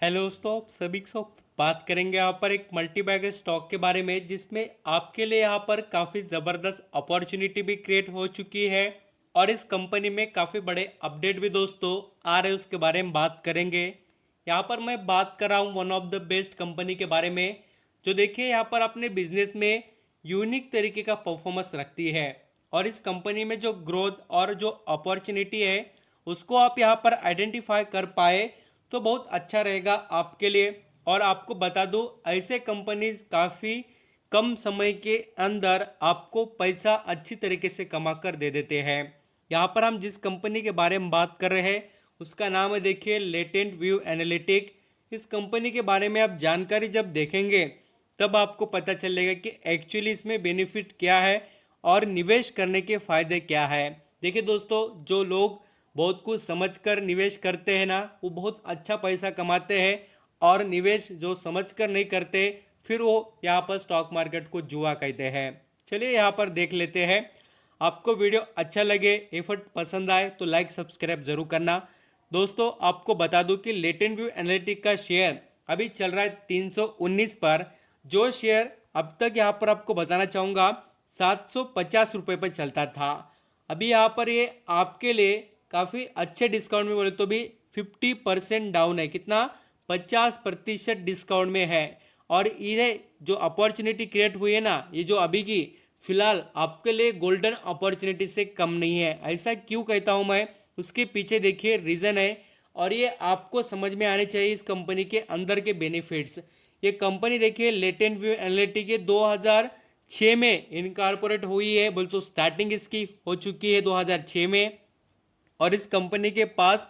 Hello दोस्तों, आप सभी को बात करेंगे यहाँ पर एक मल्टीबैगर स्टॉक के बारे में, जिसमें आपके लिए यहाँ पर काफ़ी ज़बरदस्त अपॉर्चुनिटी भी क्रिएट हो चुकी है और इस कंपनी में काफ़ी बड़े अपडेट भी दोस्तों आ रहे हैं, उसके बारे में बात करेंगे। यहाँ पर मैं बात कर रहा हूँ one of the best company के बारे में, जो देखिए यहाँ पर अपने बिजनेस में यूनिक तरीके का परफॉर्मेंस रखती है और इस कंपनी में जो ग्रोथ और जो अपॉर्चुनिटी है उसको आप यहाँ पर आइडेंटिफाई कर पाए तो बहुत अच्छा रहेगा आपके लिए। और आपको बता दूं, ऐसे कंपनीज काफ़ी कम समय के अंदर आपको पैसा अच्छी तरीके से कमा कर दे देते हैं। यहाँ पर हम जिस कंपनी के बारे में बात कर रहे हैं उसका नाम है देखिए लेटेंट व्यू एनालिटिक। इस कंपनी के बारे में आप जानकारी जब देखेंगे तब आपको पता चलेगा कि एक्चुअली इसमें बेनिफिट क्या है और निवेश करने के फायदे क्या है। देखिए दोस्तों, जो लोग बहुत कुछ समझकर निवेश करते हैं ना, वो बहुत अच्छा पैसा कमाते हैं, और निवेश जो समझकर नहीं करते फिर वो यहाँ पर स्टॉक मार्केट को जुआ कहते हैं। चलिए यहाँ पर देख लेते हैं। आपको वीडियो अच्छा लगे, एफर्ट पसंद आए तो लाइक सब्सक्राइब जरूर करना। दोस्तों आपको बता दूं कि लेटेंट व्यू एनालिटिक का शेयर अभी चल रहा है 319 पर। जो शेयर अब तक यहाँ पर आपको बताना चाहूँगा 750 रुपये पर चलता था। अभी यहाँ पर ये आपके लिए काफ़ी अच्छे डिस्काउंट में बोले तो भी 50% डाउन है। कितना? 50% डिस्काउंट में है। और ये जो अपॉर्चुनिटी क्रिएट हुई है ना, ये जो अभी की फिलहाल आपके लिए गोल्डन अपॉर्चुनिटी से कम नहीं है। ऐसा क्यों कहता हूँ मैं, उसके पीछे देखिए रीज़न है और ये आपको समझ में आने चाहिए इस कंपनी के अंदर के बेनिफिट्स। ये कंपनी देखिए लेटेंट व्यू एनालिटिक के 2006 में इनकॉर्पोरेट हुई है, बोल तो स्टार्टिंग इसकी हो चुकी है 2006 में। और इस कंपनी के पास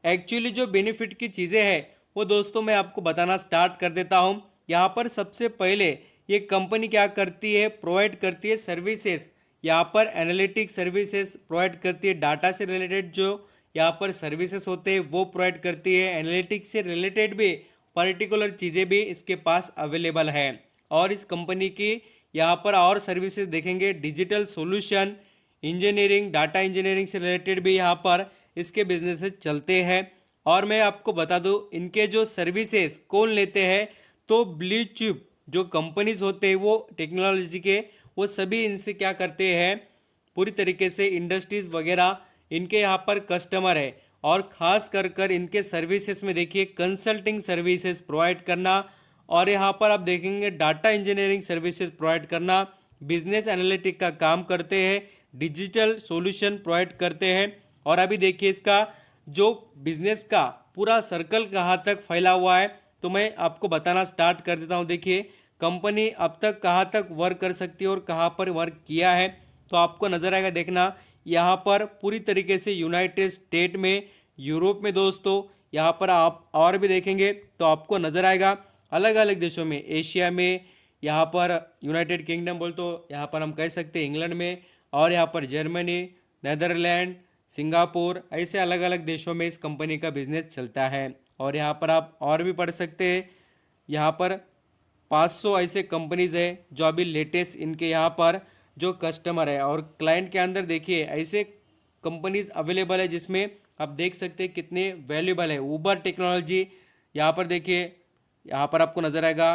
एक्चुअली जो बेनिफिट की चीज़ें हैं वो दोस्तों मैं आपको बताना स्टार्ट कर देता हूँ। यहाँ पर सबसे पहले ये कंपनी क्या करती है, प्रोवाइड करती है सर्विसेज। यहाँ पर एनालिटिक सर्विसेज प्रोवाइड करती है, डाटा से रिलेटेड जो यहाँ पर सर्विसेज होते हैं वो प्रोवाइड करती है। एनालिटिक्स से रिलेटेड भी पर्टिकुलर चीज़ें भी इसके पास अवेलेबल है। और इस कंपनी की यहाँ पर और सर्विसेज देखेंगे, digital solution, engineering, data engineering से रिलेटेड भी यहाँ पर इसके बिजनेसेस चलते हैं। और मैं आपको बता दूं इनके जो सर्विसेज कौन लेते हैं, तो ब्लू चिप जो कंपनीज होते हैं वो टेक्नोलॉजी के, वो सभी इनसे क्या करते हैं, पूरी तरीके से इंडस्ट्रीज वगैरह इनके यहाँ पर कस्टमर है। और ख़ास कर कर इनके सर्विसेज में देखिए कंसल्टिंग सर्विसेज प्रोवाइड करना, और यहाँ पर आप देखेंगे डाटा इंजीनियरिंग सर्विसेज प्रोवाइड करना, बिजनेस एनालिटिक का काम करते हैं, डिजिटल सॉल्यूशन प्रोवाइड करते हैं। और अभी देखिए इसका जो बिजनेस का पूरा सर्कल कहाँ तक फैला हुआ है, तो मैं आपको बताना स्टार्ट कर देता हूँ। देखिए कंपनी अब तक कहाँ तक वर्क कर सकती है और कहाँ पर वर्क किया है, तो आपको नज़र आएगा। देखना यहाँ पर पूरी तरीके से यूनाइटेड स्टेट में, यूरोप में दोस्तों, यहाँ पर आप और भी देखेंगे तो आपको नज़र आएगा अलग अलग देशों में, एशिया में, यहाँ पर यूनाइटेड किंगडम बोल तो यहाँ पर हम कह सकते हैं इंग्लैंड में, और यहाँ पर जर्मनी, नेदरलैंड, सिंगापुर, ऐसे अलग अलग देशों में इस कंपनी का बिजनेस चलता है। और यहाँ पर आप और भी पढ़ सकते हैं, यहाँ पर 500 ऐसे कंपनीज है जो अभी लेटेस्ट इनके यहाँ पर जो कस्टमर है और क्लाइंट के अंदर देखिए ऐसे कंपनीज अवेलेबल है जिसमें आप देख सकते हैं कितने वैल्यूबल है। ऊबर टेक्नोलॉजी, यहाँ पर देखिए, यहाँ पर आपको नज़र आएगा,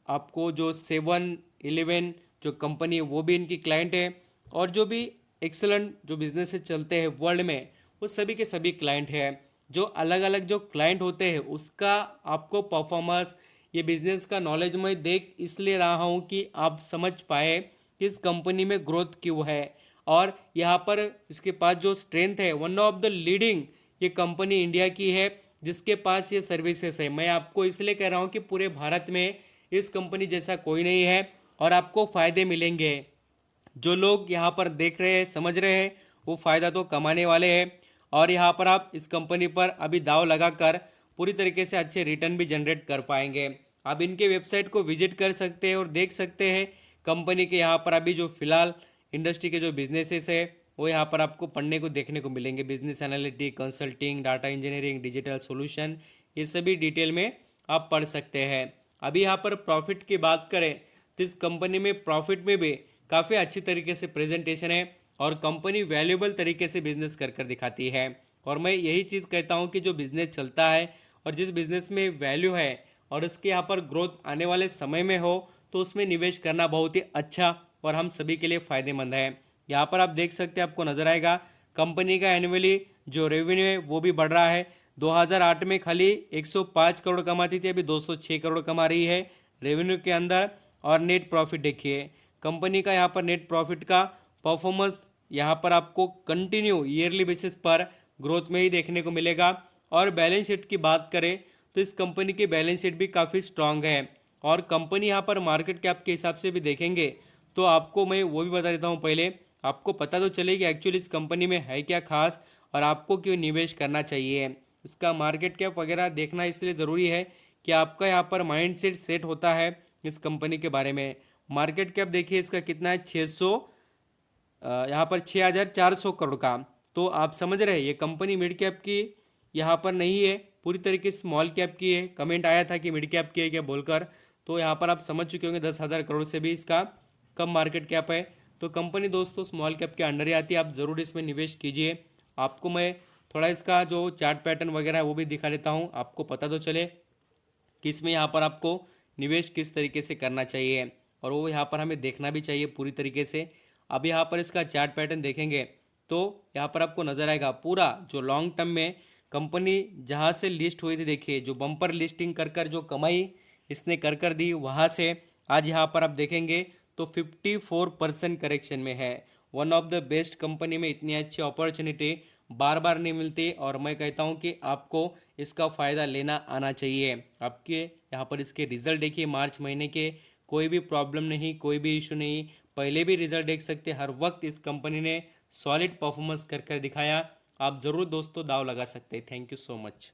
आपको जो 7-Eleven जो कंपनी है वो भी इनकी क्लाइंट है। और जो भी एक्सलेंट जो बिजनेसेस चलते हैं वर्ल्ड में वो सभी के सभी क्लाइंट हैं। जो अलग अलग जो क्लाइंट होते हैं उसका आपको परफॉर्मेंस, ये बिजनेस का नॉलेज मैं देख इसलिए रहा हूँ कि आप समझ पाए कि इस कंपनी में ग्रोथ क्यों है। और यहाँ पर इसके पास जो स्ट्रेंथ है, वन ऑफ द लीडिंग ये कंपनी इंडिया की है जिसके पास ये सर्विसेज है। मैं आपको इसलिए कह रहा हूँ कि पूरे भारत में इस कंपनी जैसा कोई नहीं है और आपको फ़ायदे मिलेंगे। जो लोग यहाँ पर देख रहे हैं, समझ रहे हैं, वो फ़ायदा तो कमाने वाले हैं। और यहाँ पर आप इस कंपनी पर अभी दाव लगाकर पूरी तरीके से अच्छे रिटर्न भी जनरेट कर पाएंगे। आप इनके वेबसाइट को विजिट कर सकते हैं और देख सकते हैं कंपनी के यहाँ पर अभी जो फिलहाल इंडस्ट्री के जो बिजनेसेस है वो यहाँ पर आपको पढ़ने को देखने को मिलेंगे। Business analytic, consulting, data engineering, digital solution, ये सभी डिटेल में आप पढ़ सकते हैं। अभी यहाँ पर प्रॉफिट की बात करें तो इस कंपनी में प्रॉफिट में भी काफ़ी अच्छी तरीके से प्रेजेंटेशन है और कंपनी वैल्यूएबल तरीके से बिजनेस कर कर दिखाती है। और मैं यही चीज़ कहता हूँ कि जो बिजनेस चलता है और जिस बिजनेस में वैल्यू है और उसके यहाँ पर ग्रोथ आने वाले समय में हो तो उसमें निवेश करना बहुत ही अच्छा और हम सभी के लिए फायदेमंद है। यहाँ पर आप देख सकते हैं, आपको नजर आएगा कंपनी का एनुअली जो रेवेन्यू है वो भी बढ़ रहा है। 2008 में खाली 105 करोड़ कमाती थी, अभी 206 करोड़ कमा रही है रेवेन्यू के अंदर। और नेट प्रॉफिट देखिए कंपनी का, यहाँ पर नेट प्रॉफिट का परफॉर्मेंस यहाँ पर आपको कंटिन्यू ईयरली बेसिस पर ग्रोथ में ही देखने को मिलेगा। और बैलेंस शीट की बात करें तो इस कंपनी की बैलेंस शीट भी काफ़ी स्ट्रांग है। और कंपनी यहाँ पर मार्केट कैप के हिसाब से भी देखेंगे तो आपको मैं वो भी बता देता हूँ, पहले आपको पता तो चले कि एक्चुअली इस कंपनी में है क्या खास और आपको क्यों निवेश करना चाहिए। इसका मार्केट कैप वगैरह देखना इसलिए ज़रूरी है कि आपका यहाँ पर माइंड सेट होता है इस कंपनी के बारे में। मार्केट कैप देखिए इसका कितना है, 600, यहाँ पर 6400 करोड़ का। तो आप समझ रहे हैं ये कंपनी मिड कैप की यहाँ पर नहीं है, पूरी तरीके से स्मॉल कैप की है। कमेंट आया था कि मिड कैप की है क्या बोलकर, तो यहाँ पर आप समझ चुके होंगे 10,000 करोड़ से भी इसका कम मार्केट कैप है। तो कंपनी दोस्तों स्मॉल कैप के अंडर ही आती है, आप ज़रूर इसमें निवेश कीजिए। आपको मैं थोड़ा इसका जो चार्ट पैटर्न वगैरह है वो भी दिखा देता हूँ, आपको पता तो चले कि इसमें यहाँ पर आपको निवेश किस तरीके से करना चाहिए और वो यहाँ पर हमें देखना भी चाहिए पूरी तरीके से। अब यहाँ पर इसका चार्ट पैटर्न देखेंगे तो यहाँ पर आपको नजर आएगा पूरा जो लॉन्ग टर्म में कंपनी जहाँ से लिस्ट हुई थी, देखिए जो बम्पर लिस्टिंग कर कर जो कमाई इसने कर दी वहाँ से आज यहाँ पर आप देखेंगे तो 54% करेक्शन में है। One of the best company में इतनी अच्छी अपॉर्चुनिटी बार बार नहीं मिलती और मैं कहता हूँ कि आपको इसका फ़ायदा लेना आना चाहिए। आपके यहाँ पर इसके रिजल्ट देखिए मार्च महीने के, कोई भी प्रॉब्लम नहीं, कोई भी इशू नहीं, पहले भी रिजल्ट देख सकते, हर वक्त इस कंपनी ने सॉलिड परफॉर्मेंस कर कर दिखाया। आप ज़रूर दोस्तों दाव लगा सकते हैं। Thank you so much.